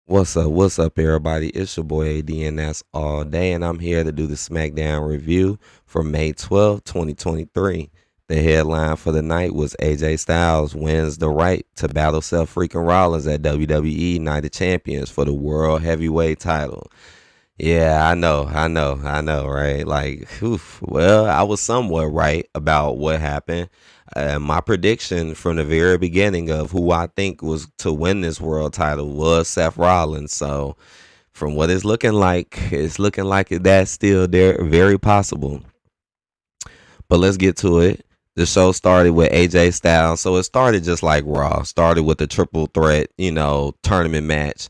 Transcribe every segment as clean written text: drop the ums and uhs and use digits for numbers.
What's up, everybody? It's your boy AD, and that's all day, and I'm here to do the SmackDown review for May 12th, 2023. The headline for the night was AJ Styles wins the right to battle Seth freaking Rollins at WWE Night of Champions for the World Heavyweight title. Yeah, I know, right? Like, oof, well, I was somewhat right about what happened. My prediction from the very beginning of who I think was to win this world title was Seth Rollins. So, from what it's looking like that's still there, very possible. But let's get to it. The show started with AJ Styles, so it started just like Raw. Started with a triple threat, tournament match,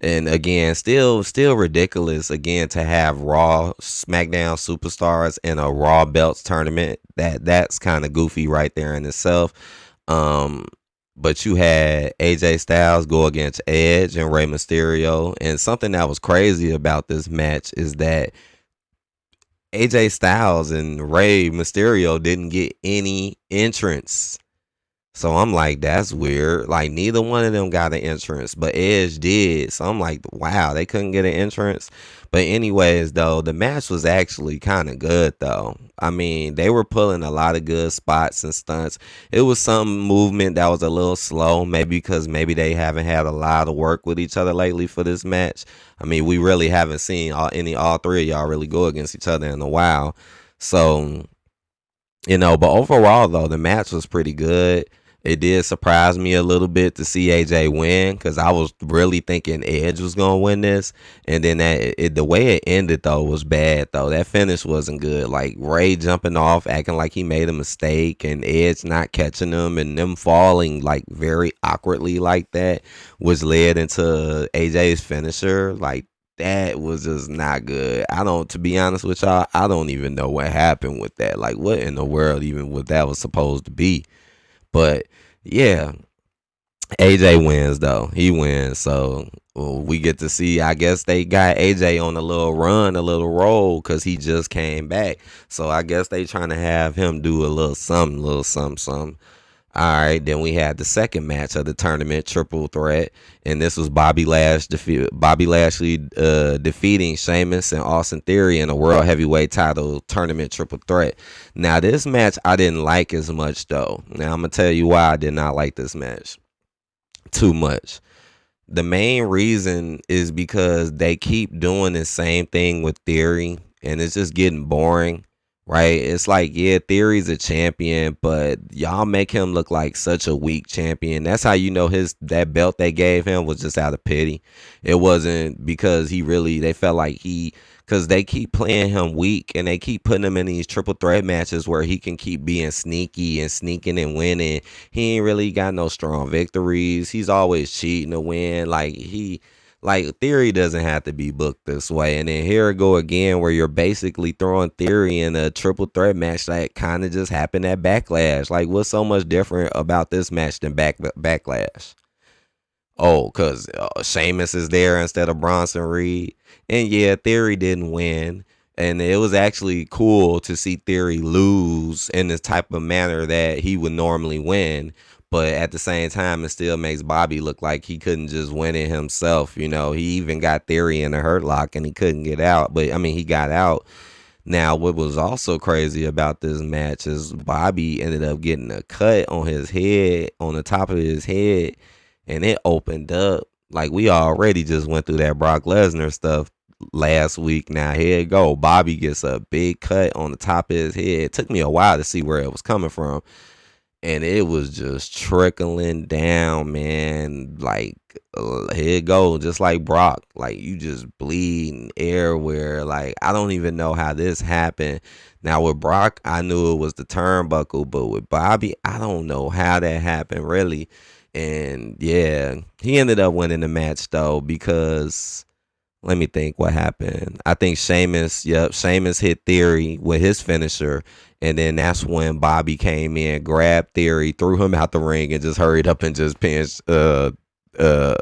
and again, still ridiculous. Again, to have Raw, SmackDown superstars in a Raw belts tournament, that's kind of goofy right there in itself. Um, but you had AJ Styles go against Edge and Rey Mysterio, and something that was crazy about this match is that AJ Styles and Rey Mysterio didn't get any entrance. So I'm like, that's weird. Like, neither one of them got an entrance, but Edge did. So I'm like, wow, they couldn't get an entrance. But anyways, though, the match was actually kind of good, though. I mean, they were pulling a lot of good spots and stunts. It was some movement that was a little slow, maybe because maybe they haven't had a lot of work with each other lately for this match. I mean, we really haven't seen all three of y'all really go against each other in a while. So, but overall though, the match was pretty good. It did surprise me a little bit to see AJ win because I was really thinking Edge was gonna win this, and then the way it ended though was bad though. That finish wasn't good. Like Ray jumping off, acting like he made a mistake, and Edge not catching them, and them falling like very awkwardly like that, which led into AJ's finisher. Like that was just not good. To be honest with y'all, I don't even know what happened with that. Like, what in the world even what that was supposed to be? But yeah, AJ wins though. He wins. So we get to see. I guess they got AJ on a little run, a little roll, because he just came back. So I guess they trying to have him do a little something, something. All right, then we had the second match of the tournament, triple threat, and this was Bobby Lashley defeating Sheamus and Austin Theory in a World Heavyweight Title tournament triple threat. Now, this match I didn't like as much though. Now I'm gonna tell you why I did not like this match too much. The main reason is because they keep doing the same thing with Theory, and it's just getting boring, right? It's like, yeah, Theory's a champion, but y'all make him look like such a weak champion. That's how you know that belt they gave him was just out of pity. It wasn't because they felt like because they keep playing him weak and they keep putting him in these triple threat matches where he can keep being sneaky and sneaking and winning. He ain't really got no strong victories. He's always cheating to win. Like Theory doesn't have to be booked this way. And then here we go again where you're basically throwing Theory in a triple threat match that kind of just happened at Backlash. Like, what's so much different about this match than Backlash? Oh, because Sheamus is there instead of Bronson Reed. And yeah, Theory didn't win. And it was actually cool to see Theory lose in this type of manner that he would normally win. But at the same time, it still makes Bobby look like he couldn't just win it himself. He even got Theory in a hurt lock and he couldn't get out. But I mean, he got out. Now, what was also crazy about this match is Bobby ended up getting a cut on his head, on the top of his head, and it opened up. Like, we already just went through that Brock Lesnar stuff last week. Now, here it go. Bobby gets a big cut on the top of his head. It took me a while to see where it was coming from, and it was just trickling down, man. Like, here it go, just like Brock. Like, you just bleeding everywhere. Like, I don't even know how this happened. Now with Brock, I knew it was the turnbuckle, but with Bobby, I don't know how that happened really. And yeah, he ended up winning the match though, because let me think what happened. I think Sheamus hit Theory with his finisher, and then that's when Bobby came in, grabbed Theory, threw him out the ring, and just hurried up and just pinched uh well,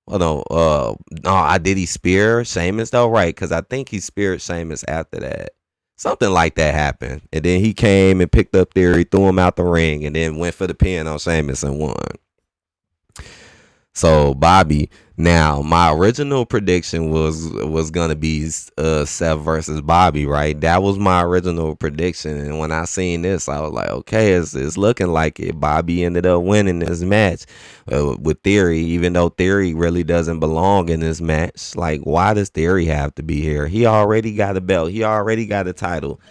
no, I did he spear Sheamus though, right? Because I think he speared Sheamus after that. Something like that happened, and then he came and picked up Theory, threw him out the ring, and then went for the pin on Sheamus and won. So Bobby. Now, my original prediction was gonna be Seth versus Bobby, right? That was my original prediction, and when I seen this, I was like, okay, it's looking like it. Bobby ended up winning this match with Theory, even though Theory really doesn't belong in this match. Like, why does Theory have to be here? He already got a belt. He already got a title.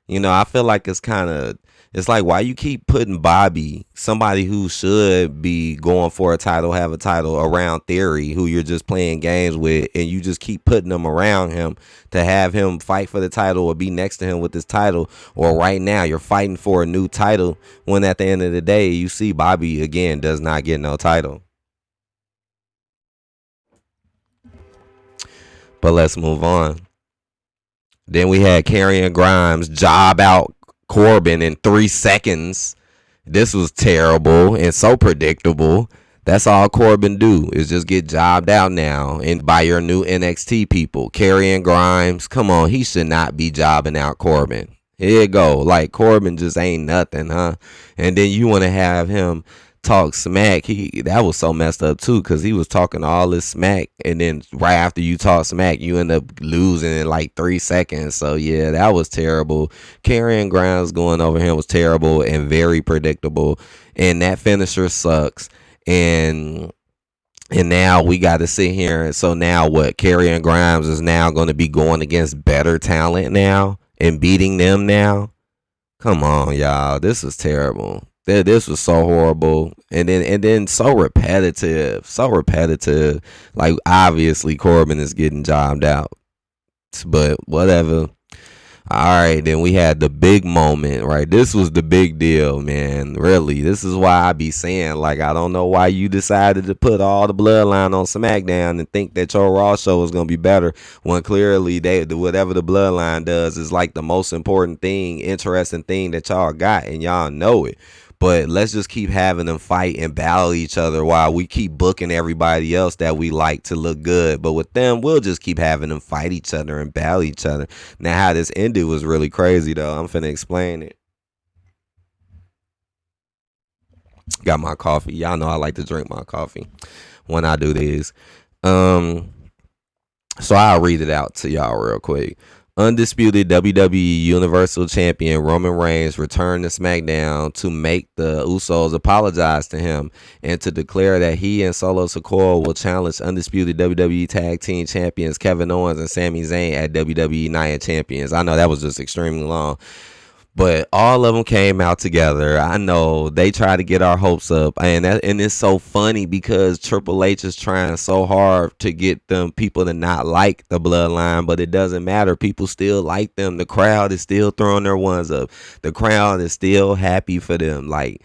I feel like it's like, why you keep putting Bobby, somebody who should be going for a title, have a title, around Theory, who you're just playing games with, and you just keep putting them around him to have him fight for the title or be next to him with this title. Or right now you're fighting for a new title when at the end of the day you see Bobby again does not get no title. But let's move on. Then we had Karrion Grimes job out Corbin in 3 seconds. This was terrible and so predictable. That's all Corbin do is just get jobbed out now and by your new NXT people. Karrion Grimes, come on, he should not be jobbing out Corbin. Here you go. Like, Corbin just ain't nothing, huh? And then you want to have him talk smack. That was so messed up too, because he was talking all this smack, and then right after you talk smack, you end up losing in like 3 seconds. So yeah, that was terrible. Karrion Grimes going over him was terrible and very predictable, and that finisher sucks. And now we got to sit here. So now what? Karrion Grimes is now going to be going against better talent now and beating them now. Come on, y'all. This was terrible. This was so horrible, and then so repetitive. Like, obviously Corbin is getting jobbed out, but whatever. All right, then we had the big moment, right? This was the big deal, man. Really, this is why I be saying, like, I don't know why you decided to put all the Bloodline on SmackDown and think that your Raw show is gonna be better when clearly whatever the Bloodline does is like the most important thing, interesting thing that y'all got, and y'all know it. But let's just keep having them fight and battle each other while we keep booking everybody else that we like to look good. But with them, we'll just keep having them fight each other and battle each other. Now, how this ended was really crazy, though. I'm finna explain it. Got my coffee. Y'all know I like to drink my coffee when I do these. So I'll read it out to y'all real quick. Undisputed WWE Universal Champion Roman Reigns returned to SmackDown to make the Usos apologize to him and to declare that he and Solo Sikoa will challenge undisputed WWE Tag Team Champions Kevin Owens and Sami Zayn at WWE Night of Champions. I know that was just extremely long, but all of them came out together. I know they try to get our hopes up, and it's so funny because Triple H is trying so hard to get them people to not like the Bloodline, but it doesn't matter. People still like them. The crowd is still throwing their ones up. The crowd is still happy for them. Like,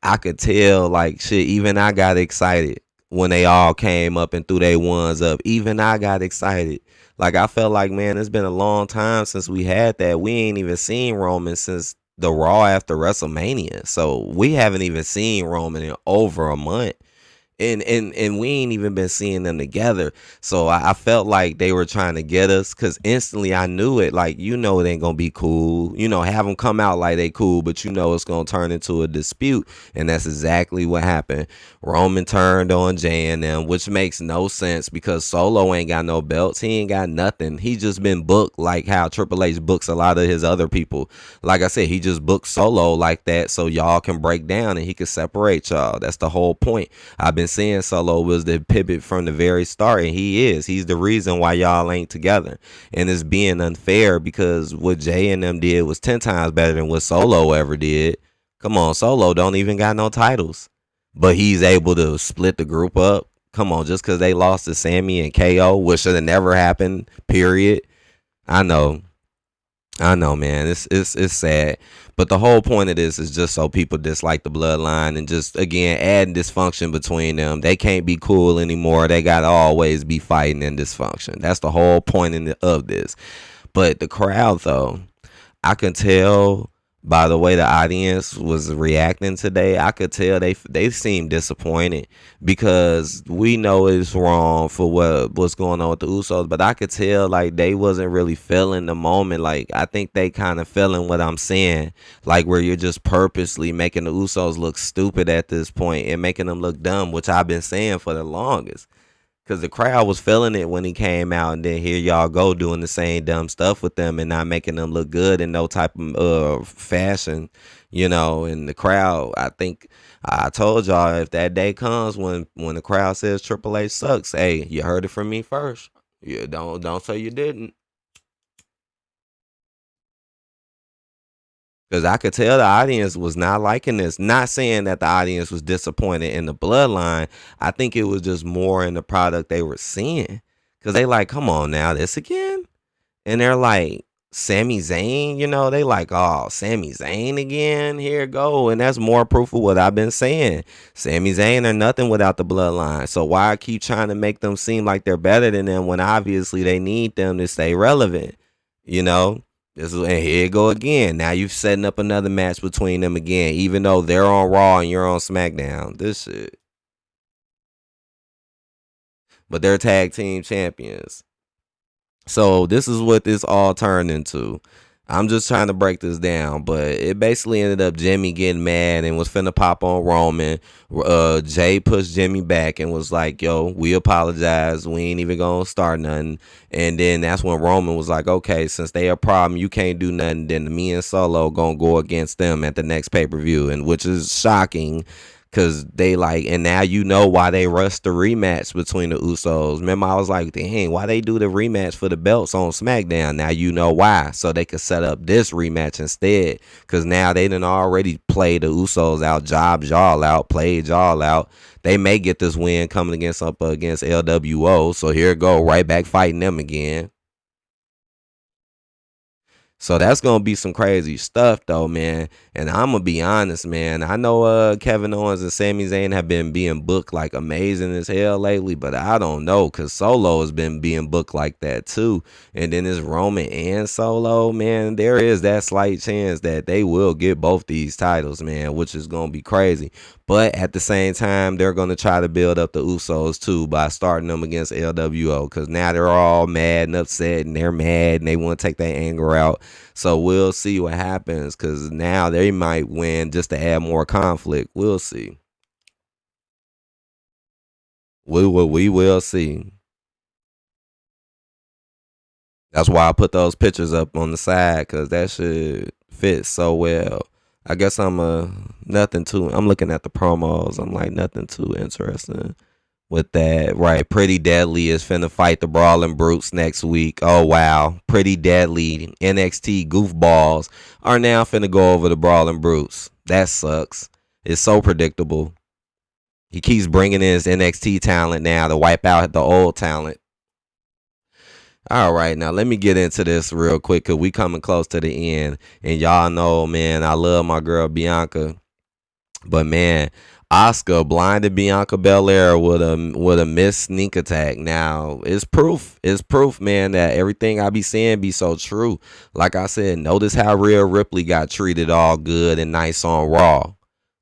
I could tell, like, shit, even I got excited when they all came up and threw their ones up. Even I got excited. Like, I felt like, man, it's been a long time since we had that. We ain't even seen Roman since the Raw after WrestleMania. So we haven't even seen Roman in over a month. And we ain't even been seeing them together. So I felt like they were trying to get us, because instantly I knew it. Like, it ain't going to be cool. Have them come out like they cool, but it's going to turn into a dispute. And that's exactly what happened. Roman turned on Jay and them, which makes no sense because Solo ain't got no belts. He ain't got nothing. He just been booked like how Triple H books a lot of his other people. Like I said, he just booked Solo like that so y'all can break down and he can separate y'all. That's the whole point. I've been saying Solo was the pivot from the very start, and he's the reason why y'all ain't together. And it's being unfair because what Jay and them did was 10 times better than what Solo ever did. Come on, Solo don't even got no titles, but he's able to split the group up. Come on, just because they lost to Sammy and KO, which should have never happened, period. I know, man. It's sad. But the whole point of this is just so people dislike the Bloodline and just, again, adding dysfunction between them. They can't be cool anymore. They got to always be fighting in dysfunction. That's the whole point of this. But the crowd, though, I can tell By the way the audience was reacting today, I could tell they seemed disappointed because we know it's wrong for what's going on with the Usos, but I could tell like they wasn't really feeling the moment. Like I think they kind of feeling what I'm saying, like where you're just purposely making the Usos look stupid at this point and making them look dumb, which I've been saying for the longest. Cause the crowd was feeling it when he came out, and then here y'all go doing the same dumb stuff with them and not making them look good in no type of fashion, you know. And the crowd, I think I told y'all if that day comes when the crowd says Triple H sucks, hey, you heard it from me first. Yeah, don't say you didn't. Because I could tell the audience was not liking this. Not saying that the audience was disappointed in the bloodline. I think it was just more in the product they were seeing. Because they like, come on now, this again? And they're like, Sami Zayn, you know, they like, oh, Sami Zayn again, here go. And that's more proof of what I've been saying. Sami Zayn are nothing without the bloodline. So why I keep trying to make them seem like they're better than them when obviously they need them to stay relevant, you know? And here you go again. Now you're setting up another match between them again, even though they're on Raw and you're on SmackDown. This shit. But they're tag team champions. So this is what this all turned into. I'm just trying to break this down, but it basically ended up Jimmy getting mad and was finna pop on Roman. Jay pushed Jimmy back and was like, yo, we apologize. We ain't even gonna start nothing. And then that's when Roman was like, okay, since they a problem, you can't do nothing. Then me and Solo gonna go against them at the next pay-per-view, and which is shocking. Cause they like, and now you know why they rushed the rematch between the Usos. Remember, I was like, dang, why they do the rematch for the belts on SmackDown? Now you know why, so they could set up this rematch instead. Cause now they done already played the Usos out, jobbed y'all out, played y'all out. They may get this win coming against LWO. So here it go, right back fighting them again. So that's gonna be some crazy stuff though, man. And I'm gonna be honest, man. I know Kevin Owens and Sami Zayn have been being booked like amazing as hell lately, but I don't know, cause Solo has been being booked like that too. And then it's Roman and Solo, man. There is that slight chance that they will get both these titles, man, which is gonna be crazy. But at the same time, they're going to try to build up the Usos too by starting them against LWO, because now they're all mad and upset and they're mad and they want to take their anger out. So we'll see what happens, because now they might win just to add more conflict. We'll see. We will see. That's why I put those pictures up on the side, because that shit fits so well. I guess I'm I'm looking at the promos. I'm like nothing too interesting with that. Right. Pretty Deadly is finna fight the Brawling Brutes next week. Oh wow. Pretty Deadly NXT goofballs are now finna go over the Brawling Brutes. That sucks. It's so predictable. He keeps bringing in his NXT talent now to wipe out the old talent. All right, now let me get into this real quick, because we coming close to the end. And y'all know, man, I love my girl Bianca. But man, Asuka blinded Bianca Belair with a missed sneak attack. Now it's proof. It's proof, man, that everything I be saying be so true. Like I said, notice how Rhea Ripley got treated all good and nice on Raw.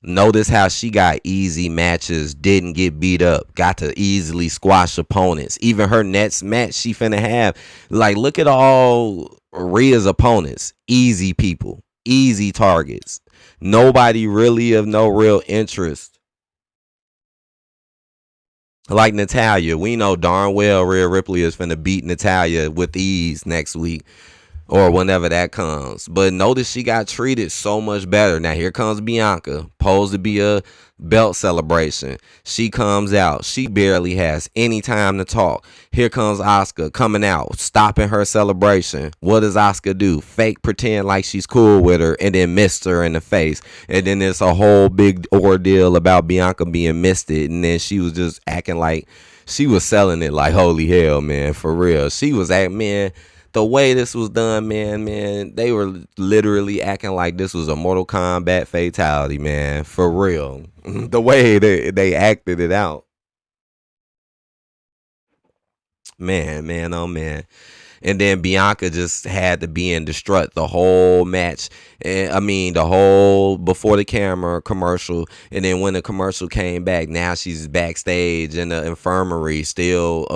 Notice how she got easy matches, didn't get beat up, got to easily squash opponents. Even her next match she finna have. Like, look at all Rhea's opponents. Easy people, easy targets. Nobody really of no real interest. Like Natalya, we know darn well Rhea Ripley is finna beat Natalya with ease next week, or whenever that comes. But notice she got treated so much better. Now here comes Bianca, posed to be a belt celebration. She comes out. She barely has any time to talk. Here comes Asuka coming out, stopping her celebration. What does Asuka do? Fake pretend like she's cool with her and then missed her in the face. And then there's a whole big ordeal about Bianca being misted. And then she was just acting like she was selling it like holy hell, man. For real. She was acting, man. The way this was done, man, they were literally acting like this was a Mortal Kombat fatality, man, for real. The way they acted it out, man, oh man. And then Bianca just had to be in distraught the whole match. I mean, the whole before the camera commercial. And then when the commercial came back, now she's backstage in the infirmary still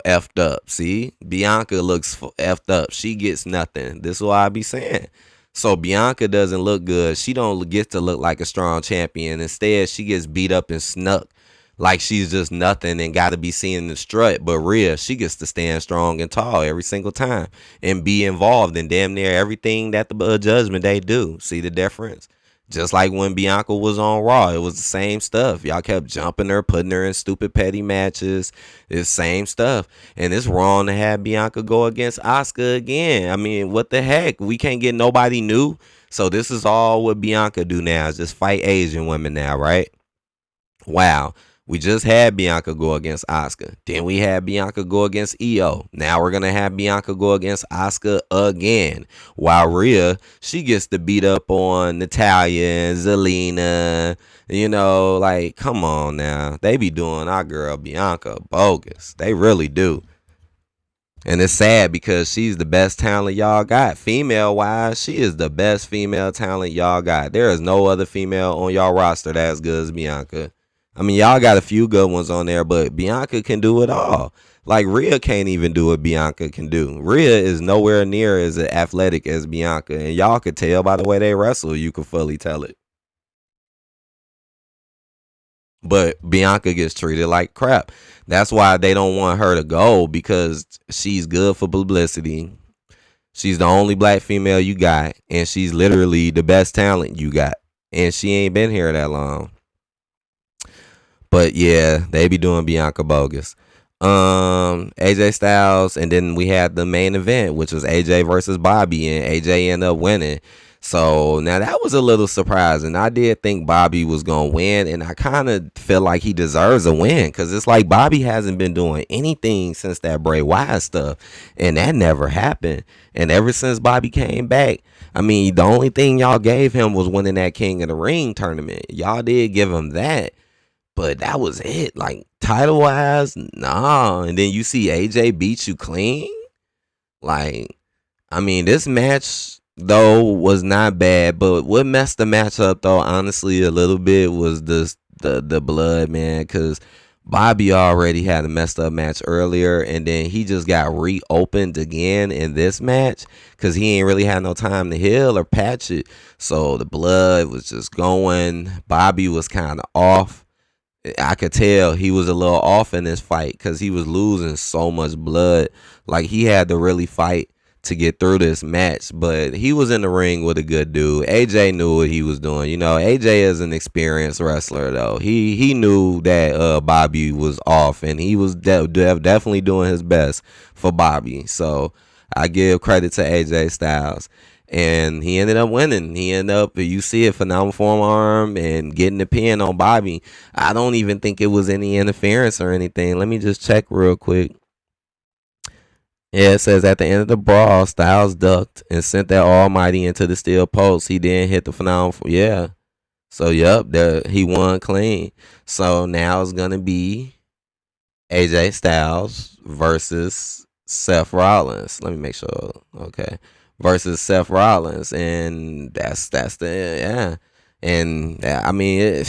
effed up. See, Bianca looks effed up. She gets nothing. This is what I be saying. So Bianca doesn't look good. She don't get to look like a strong champion. Instead, she gets beat up and snuck like she's just nothing and got to be seen in the strut. But Rhea, she gets to stand strong and tall every single time and be involved in damn near everything that the Judgment Day do. See the difference? Just like when Bianca was on Raw, it was the same stuff. Y'all kept jumping her, putting her in stupid petty matches. It's the same stuff. And it's wrong to have Bianca go against Asuka again. I mean, what the heck? We can't get nobody new. So this is all what Bianca do now, is just fight Asian women now, right? Wow. We just had Bianca go against Asuka. Then we had Bianca go against Io. Now we're going to have Bianca go against Asuka again. While Rhea, she gets to beat up on Natalya and Zelina. You know, like, come on now. They be doing our girl Bianca bogus. They really do. And it's sad because she's the best talent y'all got. Female-wise, she is the best female talent y'all got. There is no other female on y'all roster that's as good as Bianca. I mean, y'all got a few good ones on there, but Bianca can do it all. Like, Rhea can't even do what Bianca can do. Rhea is nowhere near as athletic as Bianca, and y'all could tell by the way they wrestle. You could fully tell it. But Bianca gets treated like crap. That's why they don't want her to go, because she's good for publicity. She's the only black female you got, and she's literally the best talent you got. And she ain't been here that long. But yeah, they be doing Bianca bogus. AJ Styles, and then we had the main event, which was AJ versus Bobby, and AJ ended up winning. So now that was a little surprising. I did think Bobby was gonna win, and I kind of feel like he deserves a win, because it's like Bobby hasn't been doing anything since that Bray Wyatt stuff, and that never happened. And ever since Bobby came back, I mean, the only thing y'all gave him was winning that King of the Ring tournament. Y'all did give him that, but that was it. Like, title wise, nah. And then you see AJ beat you clean. Like, I mean, this match though was not bad, but what messed the match up though, honestly, a little bit was the blood, man, because Bobby already had a messed up match earlier, and then he just got reopened again in this match because he ain't really had no time to heal or patch it. So the blood was just going. Bobby was kind of off. I could tell he was a little off in this fight because he was losing so much blood. Like, he had to really fight to get through this match, but he was in the ring with a good dude. AJ knew what he was doing. You know, AJ is an experienced wrestler though. He knew that Bobby was off, and he was definitely doing his best for Bobby. So I give credit to AJ Styles. And he ended up winning. He ended up, you see it, phenomenal forearm and getting the pin on Bobby. I don't even think it was any interference or anything. Let me just check real quick. Yeah, it says at the end of the brawl, Styles ducked and sent that Almighty into the steel post. He didn't hit the phenomenal. Yeah. So, yep, he won clean. So now it's going to be AJ Styles versus Seth Rollins. Let me make sure. Okay. Versus Seth Rollins, and that's the, yeah. And I mean,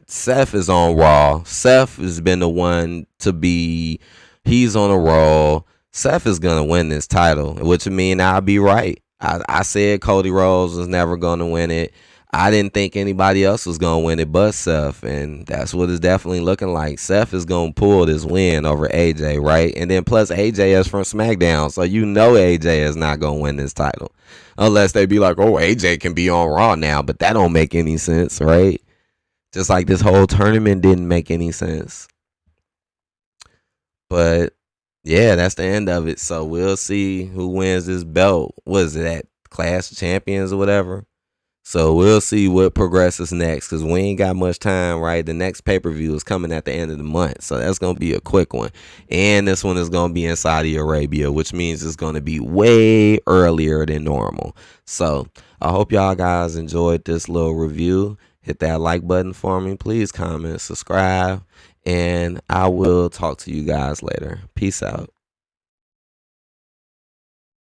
Seth is on Raw. Seth has been the one to be. He's on a roll. Seth is gonna win this title, which mean I'll be right. I said Cody Rhodes was never gonna win it. I didn't think anybody else was going to win it but Seth, and that's what it's definitely looking like. Seth is going to pull this win over AJ, right? And then plus AJ is from SmackDown, so you know AJ is not going to win this title. Unless they be like, oh, AJ can be on Raw now, but that don't make any sense, right? Just like this whole tournament didn't make any sense. But, yeah, that's the end of it. So we'll see who wins this belt. What is it, at Clash of Champions or whatever? So we'll see what progresses next, because we ain't got much time, right? The next pay-per-view is coming at the end of the month, so that's going to be a quick one. And this one is going to be in Saudi Arabia, which means it's going to be way earlier than normal. So I hope y'all guys enjoyed this little review. Hit that like button for me. Please comment, subscribe, and I will talk to you guys later. Peace out.